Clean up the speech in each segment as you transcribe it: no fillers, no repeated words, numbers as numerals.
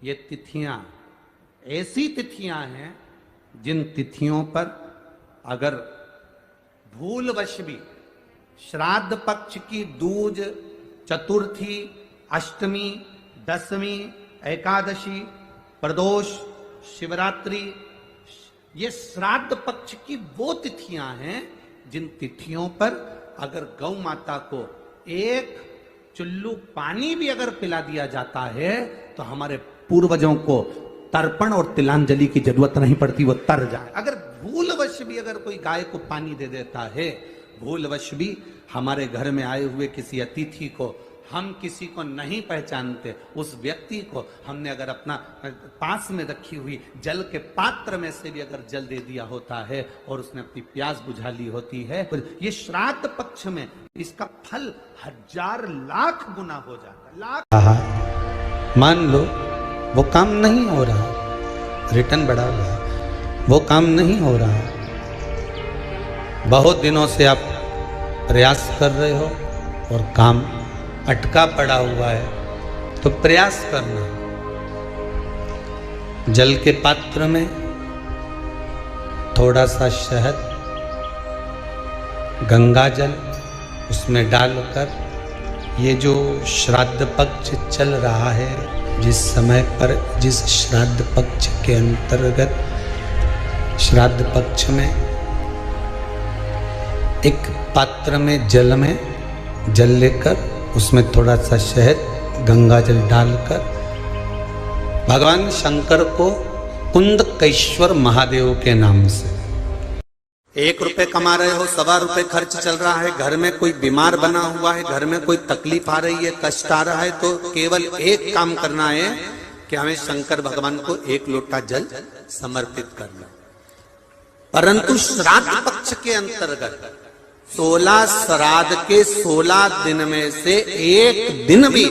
ये तिथियां ऐसी तिथियां हैं जिन तिथियों पर अगर भूलवश भी श्राद्ध पक्ष की दूज, चतुर्थी, अष्टमी, दसवीं, एकादशी, प्रदोष, शिवरात्रि, ये श्राद्ध पक्ष की वो तिथियां हैं जिन तिथियों पर अगर गौ माता को एक चुल्लू पानी भी अगर पिला दिया जाता है तो हमारे पूर्वजों को तर्पण और तिलांजलि की जरूरत नहीं पड़ती, वो तर जाए। अगर भूलवश भी अगर कोई गाय को पानी दे देता है, भूलवश भी हमारे घर में आए हुए किसी अतिथि को, हम किसी को नहीं पहचानते, उस व्यक्ति को हमने अगर अपना पास में रखी हुई जल के पात्र में से भी अगर जल दे दिया होता है और उसने अपनी प्यास बुझा ली होती है, तो ये श्राद्ध पक्ष में इसका फल 1000 लाख गुना हो जाता है। लाख। मान लो वो काम नहीं हो रहा, रिटर्न बढ़ा हुआ, वो काम नहीं हो रहा, बहुत दिनों से आप प्रयास कर रहे हो और काम अटका पड़ा हुआ है, तो प्रयास करना। जल के पात्र में थोड़ा सा शहद, गंगा जल उसमें डालकर ये जो श्राद्ध पक्ष चल रहा है, जिस समय पर जिस श्राद्ध पक्ष के अंतर्गत श्राद्ध पक्ष में एक पात्र में जल लेकर उसमें थोड़ा सा शहद, गंगा जल डालकर भगवान शंकर को कुंदकेश्वर महादेव के नाम से 1 रुपए कमा रहे हो, 1.25 रुपए खर्च चल रहा है, घर में कोई बीमार बना हुआ है, घर में कोई तकलीफ आ रही है, कष्ट आ रहा है, तो केवल एक काम करना है कि हमें शंकर भगवान को 1 लोटा जल समर्पित करना। परंतु श्राद्ध पक्ष के अंतर्गत 16 श्राद्ध के 16 दिन में से एक दिन भी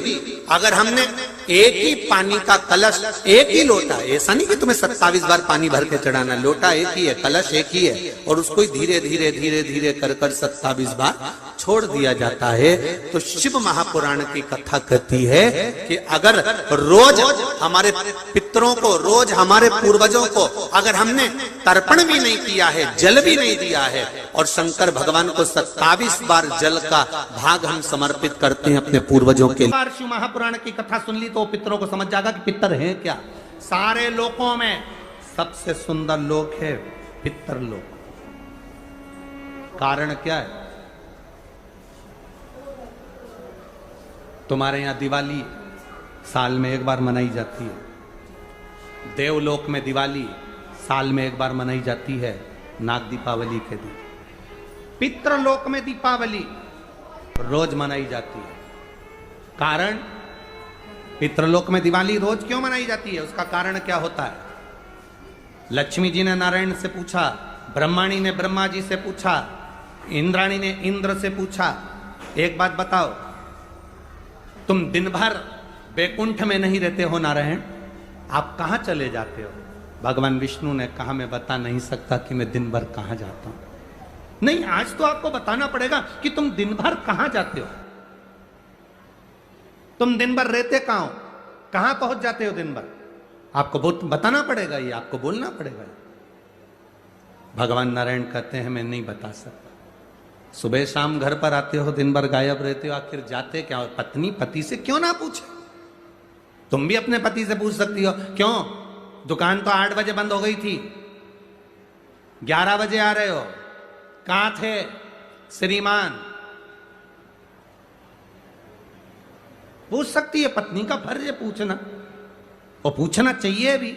अगर हमने एक ही पानी का कलश, एक ही लोटा, ऐसा नहीं कि तुम्हें 27 बार पानी भर के चढ़ाना, लोटा एक ही है, कलश एक ही है, और उसको धीरे धीरे धीरे धीरे कर 27 बार छोड़ दिया जाता है, तो शिव महापुराण की कथा कहती है कि अगर रोज हमारे पितरों को, रोज हमारे पूर्वजों को अगर हमने तर्पण भी नहीं किया है, जल भी नहीं दिया है, और शंकर भगवान को 27 बार जल का भाग हम समर्पित करते हैं अपने पूर्वजों के लिए। शिव महापुराण की कथा सुन ली तो पितरों को समझ जाएगा कि पितर है क्या। सारे लोकों में सबसे सुंदर लोक है पितर लोक। कारण क्या है? तुम्हारे यहां दिवाली साल में एक बार मनाई जाती है, देवलोक में दिवाली साल में एक बार मनाई जाती है, नाग दीपावली के दिन। पितृलोक में दीपावली रोज मनाई जाती है। कारण, पितृलोक में दिवाली रोज क्यों मनाई जाती है, उसका कारण क्या होता है? लक्ष्मी जी ने नारायण से पूछा, ब्रह्माणी ने ब्रह्मा जी से पूछा, इंद्राणी ने इंद्र से पूछा, एक बात बताओ, तुम दिन भर बैकुंठ में नहीं रहते हो नारायण, आप कहां चले जाते हो? भगवान विष्णु ने कहा, मैं बता नहीं सकता कि मैं दिन भर कहां जाता हूं। नहीं, आज तो आपको बताना पड़ेगा कि तुम दिन भर कहां जाते हो, तुम दिन भर रहते कहां हो, कहां पहुंच जाते हो दिन भर, आपको बताना पड़ेगा, ये आपको बोलना पड़ेगा। भगवान नारायण कहते हैं, मैं नहीं बता सकता। सुबह शाम घर पर आते हो, दिन भर गायब रहते हो, आखिर जाते क्या हो? पत्नी पति से क्यों ना पूछे? तुम भी अपने पति से पूछ सकती हो, क्यों दुकान तो 8 बजे बंद हो गई थी, 11 बजे आ रहे हो, कहां थे श्रीमान? पूछ सकती है, पत्नी का फर्ज है पूछना, और पूछना चाहिए भी,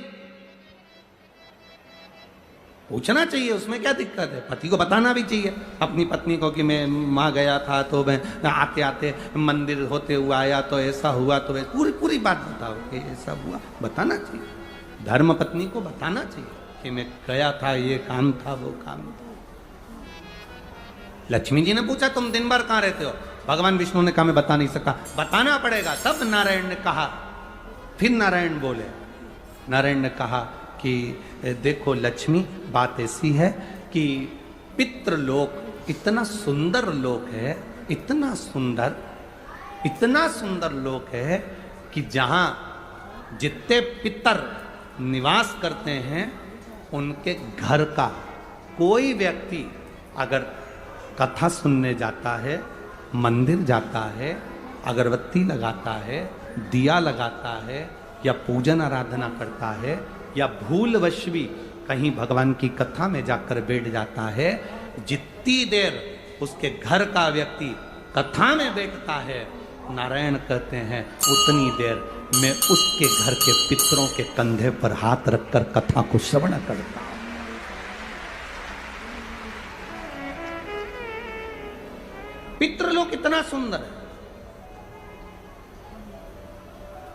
पूछना चाहिए, उसमें क्या दिक्कत है? पति को बताना भी चाहिए अपनी पत्नी को कि मैं वहां गया था, तो मैं आते आते मंदिर होते हुआ आया, तो ऐसा हुआ, तो पूरी बात बताओ कि ऐसा हुआ, बताना चाहिए। धर्म पत्नी को बताना चाहिए कि मैं गया था, ये काम था, वो काम था। लक्ष्मी जी ने पूछा, तुम दिन भर कहां रहते हो? भगवान विष्णु ने कहा, मैं बता नहीं सकता। बताना पड़ेगा। तब नारायण ने कहा, फिर नारायण बोले, नारायण ने कहा कि देखो लक्ष्मी, बात ऐसी है कि पितृलोक इतना सुंदर लोक है, इतना सुंदर लोक है कि जहां जितने पितर निवास करते हैं उनके घर का कोई व्यक्ति अगर कथा सुनने जाता है, मंदिर जाता है, अगरबत्ती लगाता है, दिया लगाता है या पूजन आराधना करता है या भूलवश भी कहीं भगवान की कथा में जाकर बैठ जाता है, जितनी देर उसके घर का व्यक्ति कथा में बैठता है, नारायण कहते हैं, उतनी देर मैं उसके घर के पितरों के कंधे पर हाथ रखकर कथा को श्रवण करता हूं। पितृलोक कितना सुंदर है।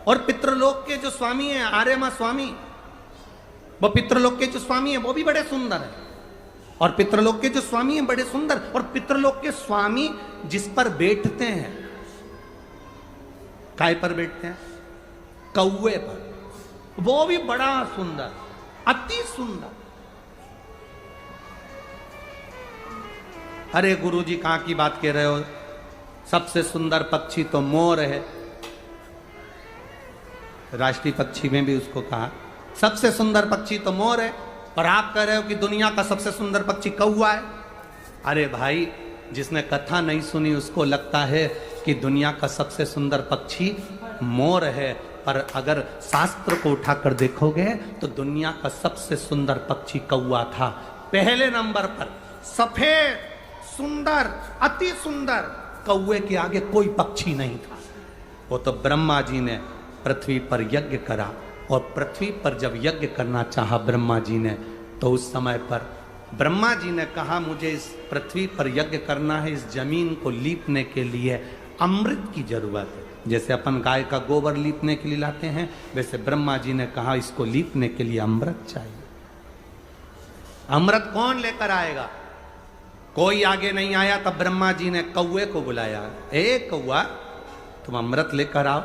और पितृलोक के जो स्वामी हैं, आर्यमा स्वामी, वो पितृलोक के जो स्वामी हैं वो भी बड़े सुंदर हैं। और पितृलोक के जो स्वामी हैं बड़े सुंदर, और पितृलोक के स्वामी जिस पर बैठते हैं, काय पर बैठते हैं? कौवे पर। वो भी बड़ा सुंदर, अति सुंदर। अरे गुरुजी कहां की बात कह रहे हो? सबसे सुंदर पक्षी तो मोर है। राष्ट्रीय पक्षी में भी उसको कहा सबसे सुंदर पक्षी तो मोर है, और आप कह रहे हो कि दुनिया का सबसे सुंदर पक्षी कौवा है। अरे भाई, जिसने कथा नहीं सुनी उसको लगता है कि दुनिया का सबसे सुंदर पक्षी मोर है, पर अगर शास्त्र को उठाकर देखोगे तो दुनिया का सबसे सुंदर पक्षी कौवा था। पहले नंबर पर सफेद, सुंदर, अति सुंदर कौवे के आगे कोई पक्षी नहीं था। वो तो ब्रह्मा जी ने पृथ्वी पर यज्ञ करा, और पृथ्वी पर जब यज्ञ करना चाहा ब्रह्मा जी ने, तो उस समय पर ब्रह्मा जी ने कहा मुझे इस पृथ्वी पर यज्ञ करना है, इस जमीन को लीपने के लिए अमृत की जरूरत है। जैसे अपन गाय का गोबर लीपने के लिए लाते हैं, वैसे ब्रह्मा जी ने कहा इसको लीपने के लिए अमृत चाहिए। अमृत कौन लेकर आएगा? कोई आगे नहीं आया, तब ब्रह्मा जी ने कौवे को बुलाया। ए कौवा, तुम अमृत लेकर आओ,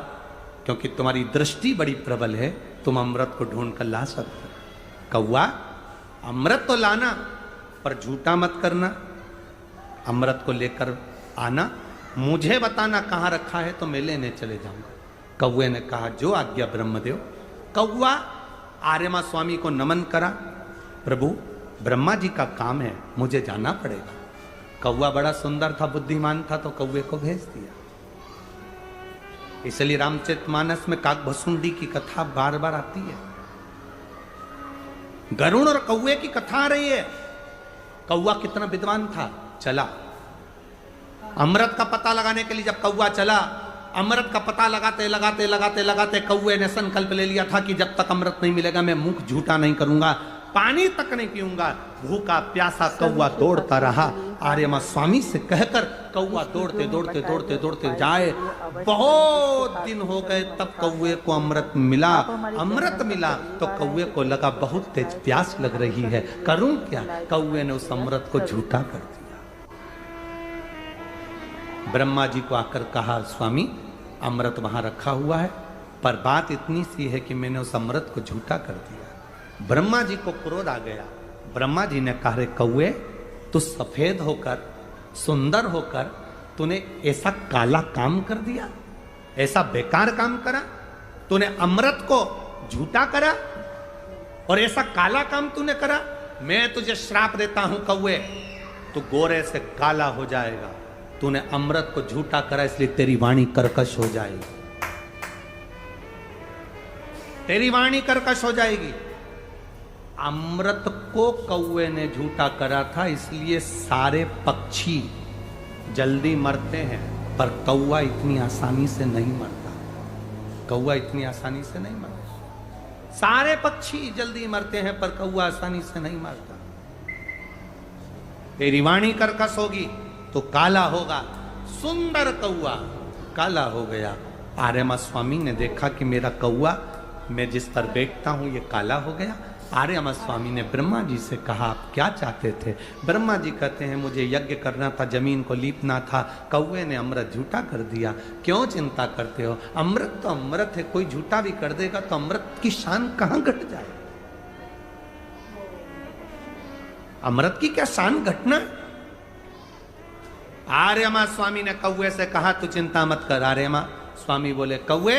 क्योंकि तुम्हारी दृष्टि बड़ी प्रबल है, तुम अमृत को ढूंढ कर ला सकते हो। कौवा, अमृत तो लाना, पर झूठा मत करना। अमृत को लेकर आना, मुझे बताना कहाँ रखा है तो मैं लेने चले जाऊंगा। कौवे ने कहा जो आज्ञा ब्रह्मदेव। कौवा आर्यमा स्वामी को नमन करा, प्रभु ब्रह्मा जी का काम है, मुझे जाना पड़ेगा। कौवा बड़ा सुंदर था, बुद्धिमान था, तो कौवे को भेज दिया। इसलिए रामचरितमानस में काकभसुंडी की कथा बार बार आती है। गरुड़ और कौवे की कथा आ रही है। कौवा कितना विद्वान था, चला अमृत का पता लगाने के लिए। जब कौवा चला, अमृत का पता लगाते लगाते लगाते लगाते कौवे ने संकल्प ले लिया था कि जब तक अमृत नहीं मिलेगा मैं मुंह झूठा नहीं करूंगा, पानी तक नहीं पीऊंगा। भूखा प्यासा कौवा दौड़ता रहा। आर्यमा स्वामी से कहकर कौवा दौड़ते दौड़ते दौड़ते दौड़ते जाए। बहुत दिन हो गए, तब कौवे को अमृत मिला। अमृत मिला तो कौवे को लगा बहुत तेज प्यास लग रही है, करूं क्या? कौवे ने उस अमृत को झूठा कर दिया। ब्रह्मा जी को आकर कहा स्वामी अमृत वहां रखा हुआ है, पर बात इतनी सी है कि मैंने उस अमृत को झूठा कर दिया। ब्रह्मा जी को क्रोध आ गया। ब्रह्मा जी ने कहा रे कौवे, तू सफेद होकर सुंदर होकर तूने ऐसा काला काम कर दिया, ऐसा बेकार काम करा, तूने अमृत को झूठा करा और ऐसा काला काम तूने करा। मैं तुझे श्राप देता हूं कौवे, तू गोरे से काला हो जाएगा। तूने अमृत को झूठा करा, इसलिए तेरी वाणी कर्कश हो जाएगी, तेरी वाणी कर्कश हो जाएगी। अमृत को कौवे ने झूठा करा था, इसलिए सारे पक्षी जल्दी मरते हैं, पर कौवा इतनी आसानी से नहीं मरता। कौवा इतनी आसानी से नहीं मरता। सारे पक्षी जल्दी मरते हैं, पर कौवा आसानी से नहीं मरता। तेरी वाणी कर्कश होगी तो काला होगा। सुंदर कौवा काला हो गया। आर्यमा स्वामी ने देखा कि मेरा कौवा, मैं जिस पर बैठता हूं, ये काला हो गया। आर्यमा स्वामी ने ब्रह्मा जी से कहा आप क्या चाहते थे? ब्रह्मा जी कहते हैं मुझे यज्ञ करना था, जमीन को लीपना था, कौवे ने अमृत झूठा कर दिया। क्यों चिंता करते हो? अमृत तो अमृत है, कोई झूठा भी कर देगा तो अमृत की शान कहां घट जाए? अमृत की क्या शान घटना? आर्यमा स्वामी ने कौवे से कहा तू चिंता मत कर। आर्यमा स्वामी बोले कौवे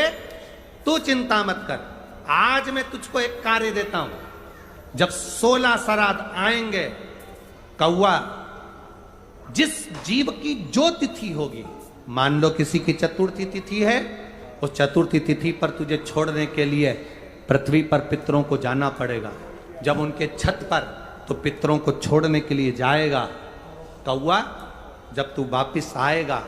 तू चिंता मत कर, आज मैं तुझको एक कार्य देता हूं, जब 16 श्राद्ध आएंगे, कौआ, जिस जीव की जो तिथि होगी, मान लो किसी की चतुर्थी तिथि है, उस चतुर्थी तिथि पर तुझे छोड़ने के लिए पृथ्वी पर पितरों को जाना पड़ेगा। जब उनके छत पर तो पितरों को छोड़ने के लिए जाएगा, कौआ, जब तू वापिस आएगा,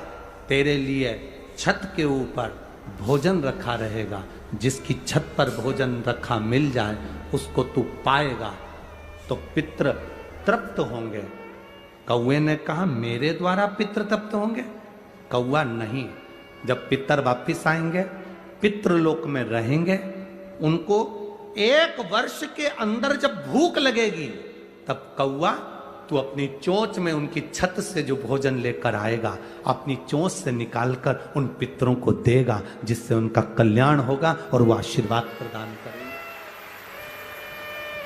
तेरे लिए छत के ऊपर भोजन रखा रहेगा। जिसकी छत पर भोजन रखा मिल जाए उसको तू पाएगा तो पितृ तृप्त होंगे। कौए ने कहा, मेरे द्वारा पितृ तृप्त होंगे? कौआ, नहीं, जब पितर वापिस आएंगे, पितृलोक में रहेंगे, उनको 1 वर्ष के अंदर जब भूख लगेगी, तब कौआ तू अपनी चोंच में उनकी छत से जो भोजन लेकर आएगा, अपनी चोंच से निकालकर उन पितरों को देगा, जिससे उनका कल्याण होगा और वो आशीर्वाद प्रदान करेंगे,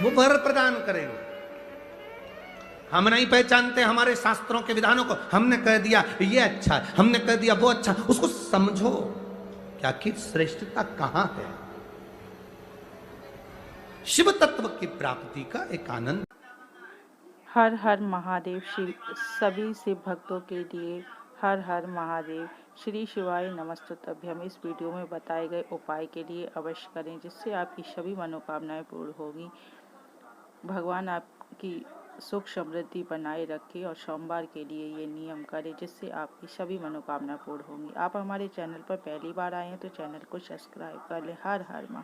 वो वर प्रदान करेंगे। हम नहीं पहचानते हमारे शास्त्रों के विधानों को, हमने कह दिया ये अच्छा है, हमने कह दिया वो अच्छा, उसको समझो कि आखिर श्रेष्ठता कहां है। शिव तत्व की प्राप्ति का एक आनंद। हर हर महादेव। सभी शिव भक्तों के लिए हर हर महादेव। श्री शिवाय नमस्तुभ्यम। इस वीडियो में बताए गए उपाय के लिए अवश्य करें, जिससे आपकी सभी मनोकामनाएं पूर्ण होगी। भगवान आपकी सुख समृद्धि बनाए रखे और सोमवार के लिए ये नियम करें, जिससे आपकी सभी मनोकामना पूर्ण होंगी। आप हमारे चैनल पर पहली बार आए हैं तो चैनल को सब्सक्राइब कर लें। हर हर महादेव।